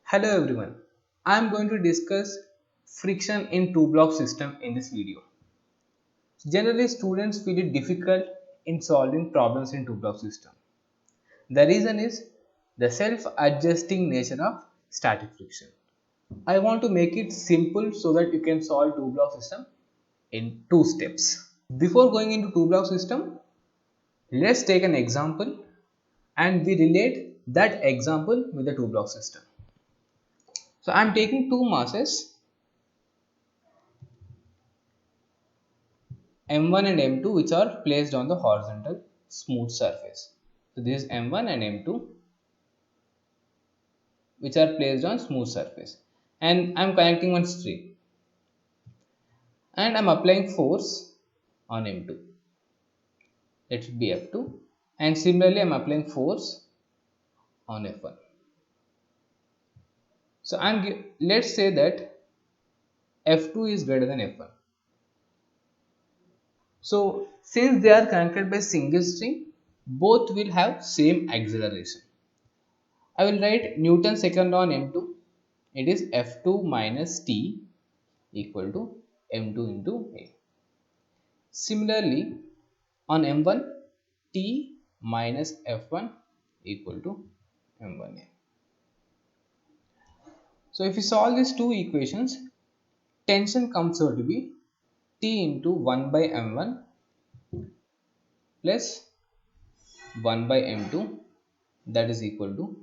Hello everyone, I am going to discuss friction in two-block system in this video. Generally, students feel it difficult in solving problems in two-block system. The reason is the self-adjusting nature of static friction. I want to make it simple so that you can solve two-block system in two steps. Before going into two-block system, let's take an example and we relate that example with the two-block system. So I am taking two masses M1 and M2 which are placed on the horizontal smooth surface. So this is M1 and M2 which are placed on smooth surface, and I am connecting one string and I am applying force on M2. Let it be F2, and similarly I am applying force on F1. So let's say that F2 is greater than F1. So since they are connected by single string, both will have same acceleration. I will write Newton's second law on M2. It is F2 minus T equal to M2 into A. Similarly, on M1, T minus F1 equal to M1A. So if you solve these two equations, tension comes out to be T into 1 by M1 plus 1 by M2, that is equal to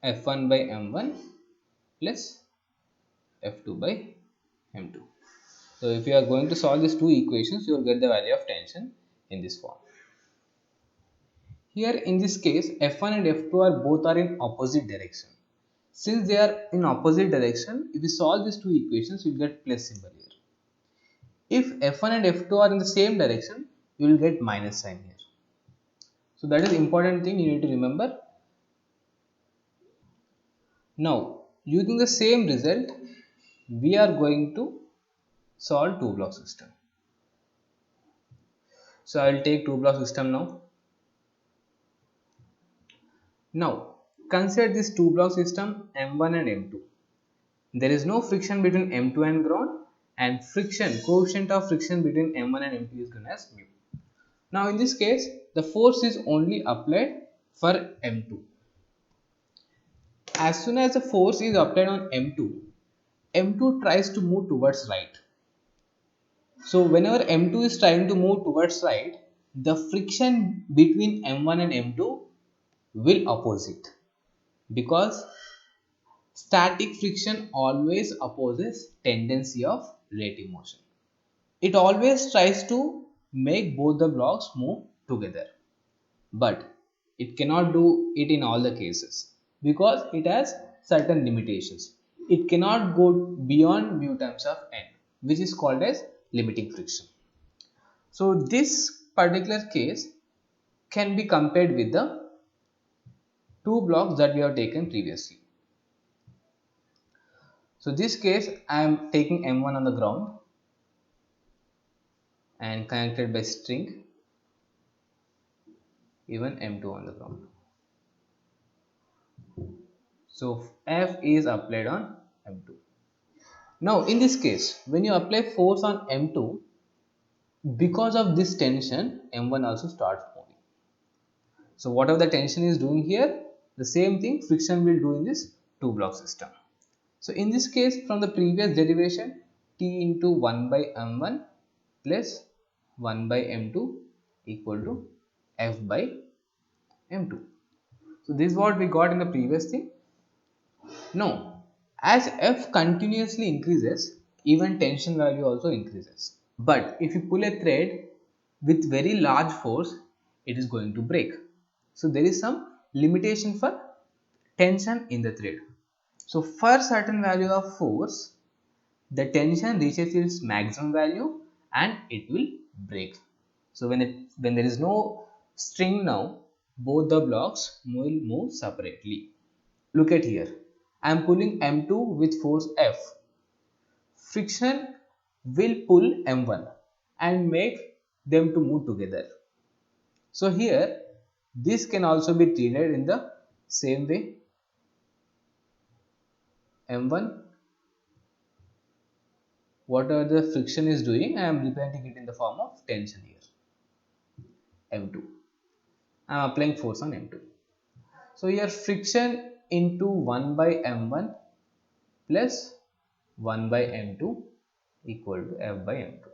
F1 by M1 plus F2 by M2. So if you are going to solve these two equations, you will get the value of tension in this form. Here in this case, F1 and F2 are both in opposite direction. Since they are in opposite direction, if we solve these two equations, you will get plus symbol here. If F1 and F2 are in the same direction, you will get minus sign here. So that is important thing you need to remember. Now, using the same result, we are going to solve two block system. So I will take two block system now. Now, consider this two block system M1 and M2. There is no friction between M2 and ground, and coefficient of friction between M1 and M2 is given as mu. Now in this case, the force is only applied for M2. As soon as the force is applied on M2, M2 tries to move towards right. So whenever M2 is trying to move towards right, the friction between M1 and M2 will opposite, because static friction always opposes tendency of relative motion. It always tries to make both the blocks move together, but it cannot do it in all the cases because it has certain limitations. It cannot go beyond mu times of n, which is called as limiting friction. So this particular case can be compared with the two blocks that we have taken previously. So this case I am taking M1 on the ground and connected by string, even M2 on the ground. So F is applied on M2. Now in this case, when you apply force on M2, because of this tension, M1 also starts moving. So whatever the tension is doing here, the same thing friction will do in this two block system. So in this case, from the previous derivation, T into 1 by M1 plus 1 by M2 equal to F by M2. So this is what we got in the previous thing. No, as F continuously increases, even tension value also increases. But if you pull a thread with very large force, it is going to break. So there is some limitation for tension in the thread. So for certain value of force, the tension reaches its maximum value and it will break. So when there is no string now, both the blocks will move separately. Look at here. I am pulling M2 with force F. Friction will pull M1 and make them to move together. So here this can also be treated in the same way. m1, whatever the friction is doing, I am representing it in the form of tension here, m2. I am applying force on m2. So here friction into 1 by m1 plus 1 by m2 equal to F by m2.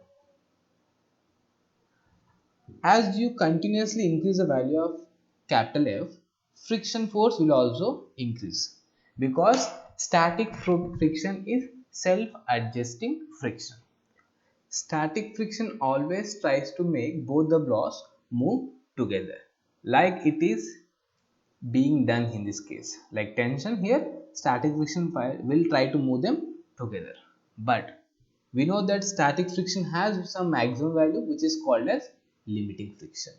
As you continuously increase the value of capital F, friction force will also increase, because static friction is self-adjusting friction. Static friction always tries to make both the blocks move together, like it is being done in this case. Like tension here, static friction will try to move them together, but we know that static friction has some maximum value which is called as limiting friction.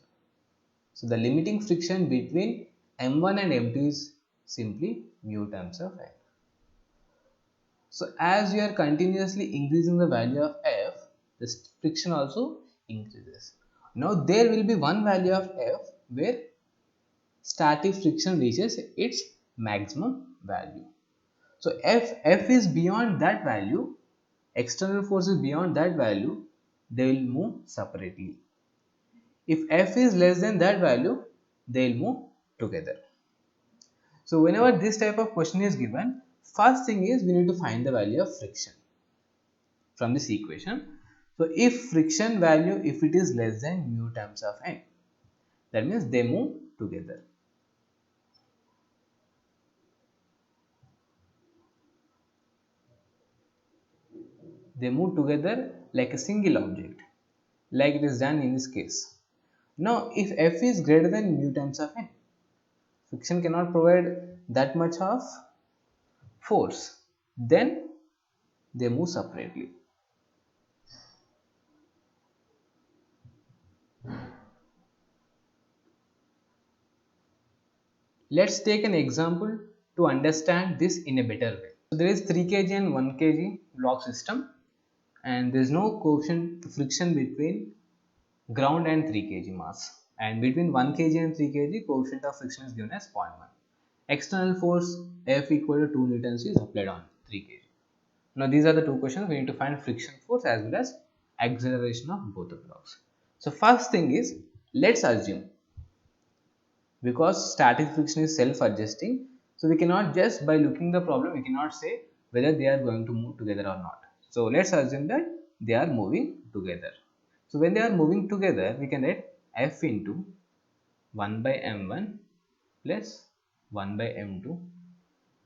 So the limiting friction between m1 and m2 is simply mu times of F. So as you are continuously increasing the value of F, the friction also increases. Now there will be one value of F where static friction reaches its maximum value. So F is beyond that value, external forces beyond that value, they will move separately. If F is less than that value, they will move together. So whenever this type of question is given, first thing is we need to find the value of friction from this equation. So if friction value, if it is less than mu times of n, that means they move together. They move together like a single object, like it is done in this case. Now if F is greater than mu times of n, friction cannot provide that much of force, then they move separately. Let's take an example to understand this in a better way. So there is 3 kg and 1 kg block system, and there is no coefficient friction between ground and 3 kg mass, and between 1 kg and 3 kg coefficient of friction is given as 0.1. External force F equal to 2 newtons is applied on 3 kg. Now these are the two questions. We need to find friction force as well as acceleration of both the blocks. So first thing is, let's assume, because static friction is self-adjusting, so we cannot just by looking the problem we cannot say whether they are going to move together or not. So let's assume that they are moving together. So when they are moving together, we can write F into 1 by m1 plus 1 by m2,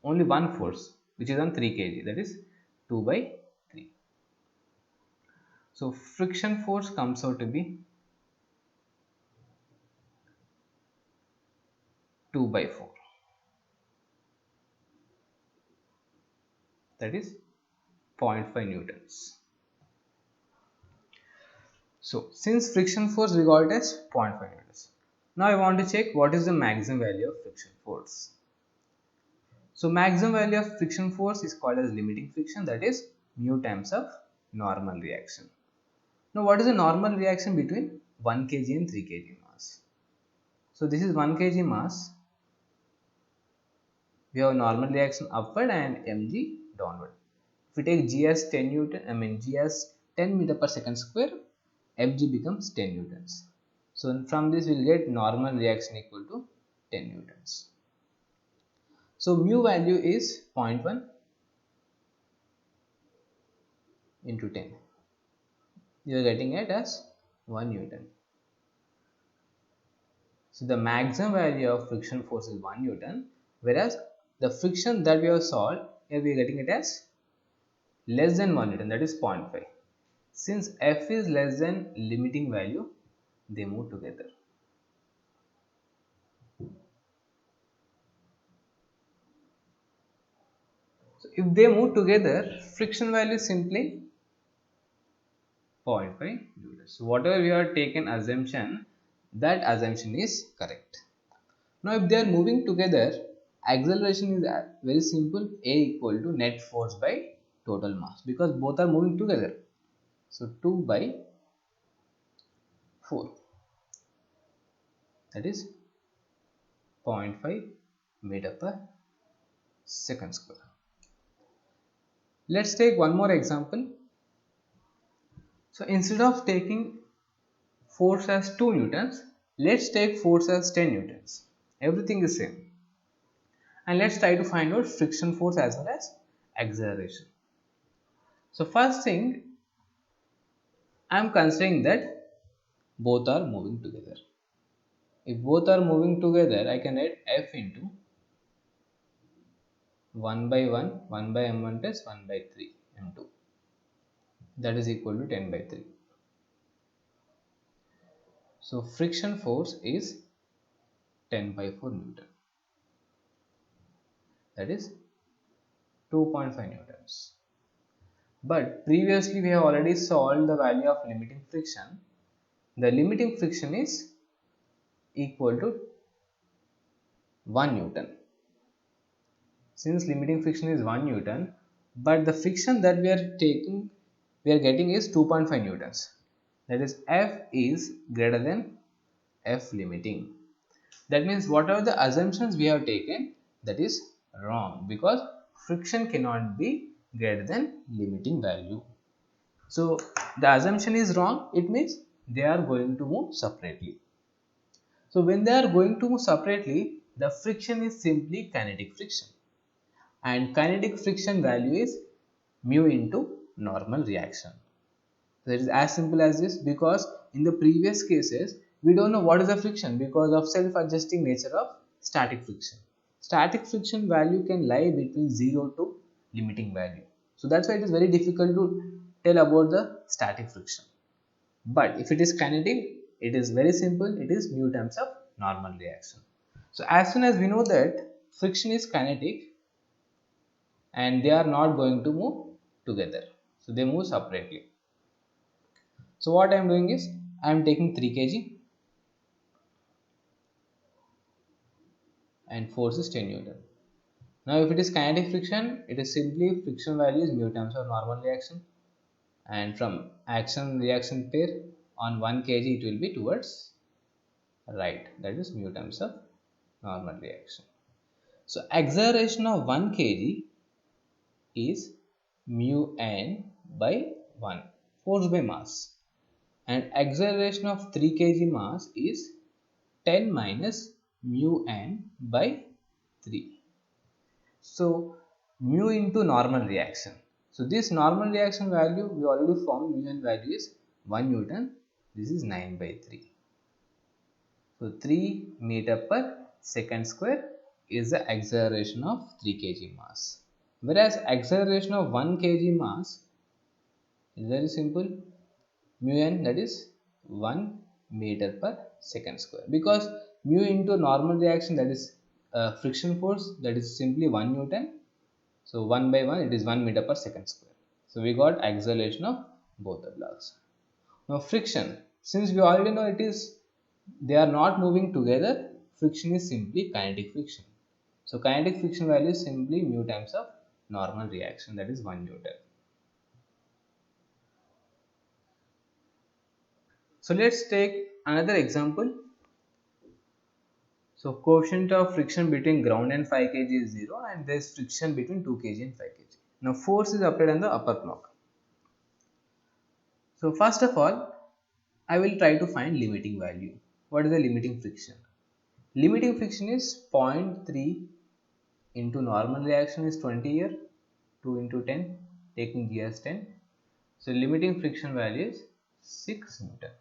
only one force which is on 3 kg, that is 2 by 3. So friction force comes out to be 2 by 4, that is 0.5 newtons. So since friction force we got it as 0.5 newtons. Now I want to check what is the maximum value of friction force. So maximum value of friction force is called as limiting friction, that is mu times of normal reaction. Now what is the normal reaction between 1 kg and 3 kg mass? So this is 1 kg mass, we have normal reaction upward and mg downward. If we take g as 10 newton, g as 10 meter per second square, mg becomes 10 newtons. So from this we will get normal reaction equal to 10 newtons. So mu value is 0.1 into 10. You are getting it as 1 newton. So the maximum value of friction force is 1 newton, whereas the friction that we have solved, here we are getting it as less than 1 newton, that is 0.5. Since F is less than limiting value, they move together. So if they move together, friction value is simply 0.5 newtons. So whatever we have taken assumption, that assumption is correct. Now if they are moving together, acceleration is very simple, A equal to net force by total mass, because both are moving together. So 2 by 4, that is 0.5 meter per second square. Let's take one more example. So instead of taking force as 2 newtons, let's take force as 10 newtons. Everything is same. And let's try to find out friction force as well as acceleration. So first thing, I am considering that both are moving together. If both are moving together, I can write F into 1 by 1, 1 by m1 plus 1 by 3 m2. That is equal to 10 by 3. So friction force is 10 by 4 newton. That is 2.5 newtons. But previously we have already solved the value of limiting friction. The limiting friction is equal to 1 newton. Since limiting friction is 1 newton, but the friction that we are getting is 2.5 newtons. That is F is greater than F limiting. That means whatever the assumptions we have taken, that is wrong, because friction cannot be greater than limiting value. So the assumption is wrong, it means they are going to move separately. So when they are going to move separately, the friction is simply kinetic friction, and kinetic friction value is mu into normal reaction. So it is as simple as this, because in the previous cases we don't know what is the friction because of self-adjusting nature of static friction. Static friction value can lie between 0 to limiting value. So that's why it is very difficult to tell about the static friction. But if it is kinetic, it is very simple, it is mu times of normal reaction. So as soon as we know that friction is kinetic and they are not going to move together, so they move separately. So what I am doing is, I am taking 3 kg and force is 10 newton. Now if it is kinetic friction, it is simply friction value is mu times of normal reaction, and from action reaction pair on 1 kg it will be towards right, that is mu times of normal reaction. So acceleration of 1 kg is mu n by 1, force by mass, and acceleration of 3 kg mass is 10 minus mu n by 3. So mu into normal reaction. So this normal reaction value we already found, mu n value is 1 newton. This is 9 by 3. So 3 meter per second square is the acceleration of 3 kg mass. Whereas acceleration of 1 kg mass is very simple, mu n, that is 1 meter per second square, because mu into normal reaction, that is friction force, that is simply 1 newton. So 1 by 1, it is 1 meter per second square. So we got acceleration of both the blocks. Now friction, since we already know it is, they are not moving together, friction is simply kinetic friction. So kinetic friction value is simply mu times of normal reaction, that is 1 newton. So let's take another example. So coefficient of friction between ground and 5 kg is 0, and there is friction between 2 kg and 5 kg. Now force is applied on the upper block. So first of all, I will try to find limiting value. What is the limiting friction? Limiting friction is 0.3 into normal reaction is 20 here, 2 into 10, taking G as 10. So limiting friction value is 6 Newton.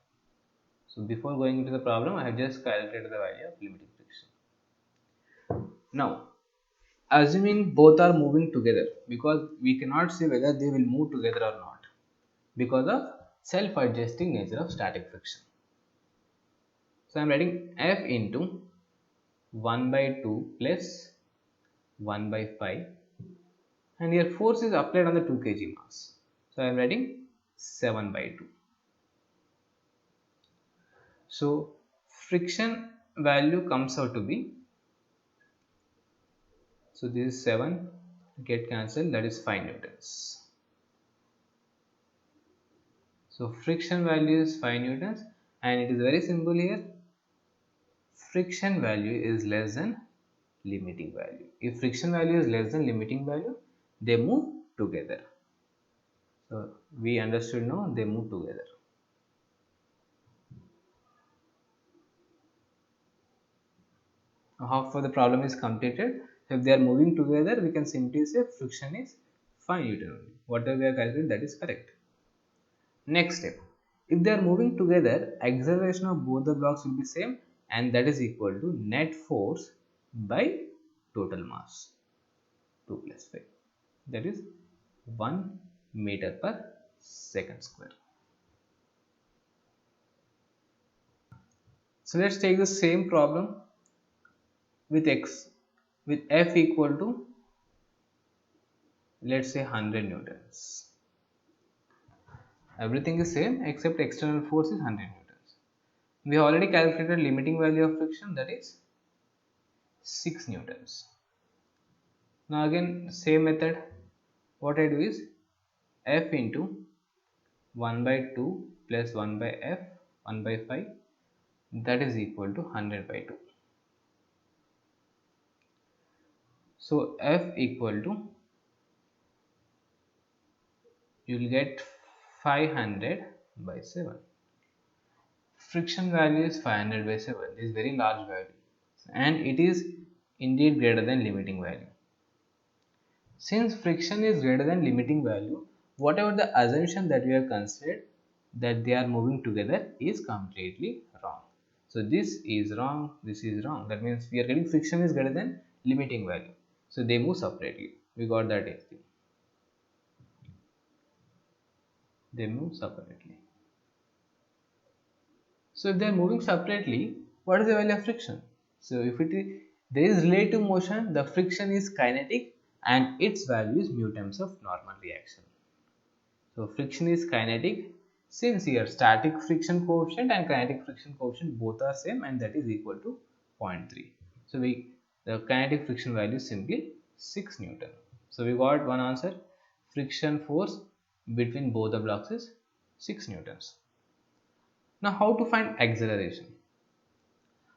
So before going into the problem, I have just calculated the value of limiting friction. Now, assuming both are moving together, because we cannot say whether they will move together or not because of self-adjusting nature of static friction. So I am writing F into 1 by 2 plus 1 by 5, and here force is applied on the 2 kg mass. So I am writing 7 by 2. So friction value comes out to be, so this is 7 get cancelled, that is 5 newtons. So friction value is 5 newtons, and it is very simple here. Friction value is less than limiting value. If friction value is less than limiting value, they move together. So we understood now they move together. Half of the problem is completed. So if they are moving together, we can simply say friction is 5 Newton only. Whatever we have calculated, that is correct. Next step, if they are moving together, acceleration of both the blocks will be same, and that is equal to net force by total mass, 2 plus 5, that is 1 meter per second square. So let's take the same problem with F equal to, let's say, 100 newtons. Everything is same except external force is 100 newtons. We already calculated limiting value of friction, that is 6 newtons. Now again same method, what I do is F into 1 by 2 plus 1 by F 1 by 5, that is equal to 100 by 2. So F equal to, you will get 500 by 7. Friction value is 500 by 7. This is very large value and it is indeed greater than limiting value. Since friction is greater than limiting value, whatever the assumption that we have considered that they are moving together is completely wrong. So this is wrong, this is wrong. That means we are getting friction is greater than limiting value. So they move separately. We got that thing. They move separately. So if they are moving separately, what is the value of friction? So if there is relative motion, the friction is kinetic and its value is mu times of normal reaction. So friction is kinetic, since here static friction coefficient and kinetic friction coefficient both are same, and that is equal to 0.3. So the kinetic friction value is simply 6 Newton. So we got one answer. Friction force between both the blocks is 6 newtons. Now how to find acceleration?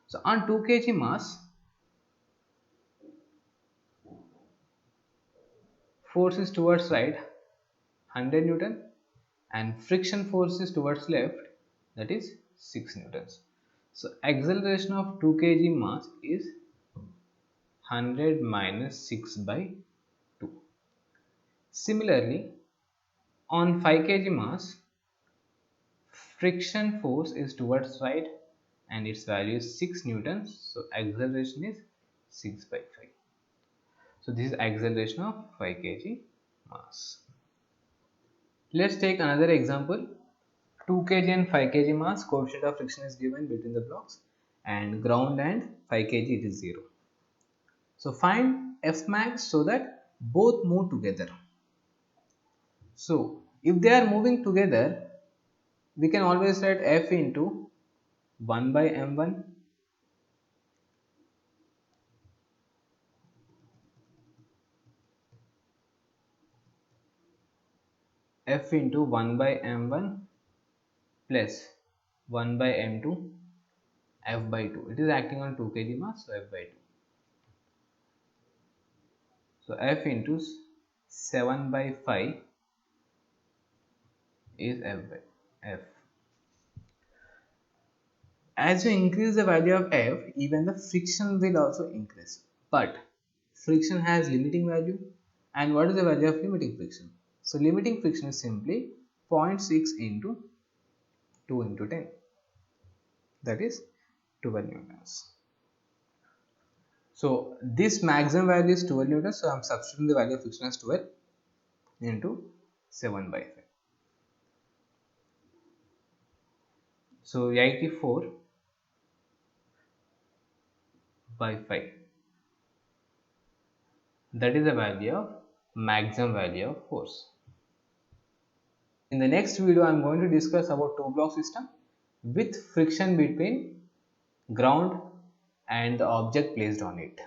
So on 2 kg mass, force is towards right 100 Newton and friction force is towards left, that is 6 newtons. So acceleration of 2 kg mass is 100 minus 6 by 2. Similarly, on 5 kg mass, friction force is towards right and its value is 6 newtons. So acceleration is 6 by 5. So this is acceleration of 5 kg mass. Let's take another example. 2 kg and 5 kg mass, coefficient of friction is given between the blocks, and ground and 5 kg it is 0. So find F max so that both move together. So if they are moving together, we can always write F into 1 by m1 F into 1 by m1 plus 1 by m2 F by 2. It is acting on 2 kg mass, so F by 2. So F into 7 by 5 is F by F. As you increase the value of F, even the friction will also increase. But friction has limiting value. And what is the value of limiting friction? So limiting friction is simply 0.6 into 2 into 10. That is 12 newtons. So this maximum value is 12 newtons. So I am substituting the value of friction as 12 into 7 by 5. So 84 by 5. That is the value of maximum value of force. In the next video, I am going to discuss about two block system with friction between ground and the object placed on it.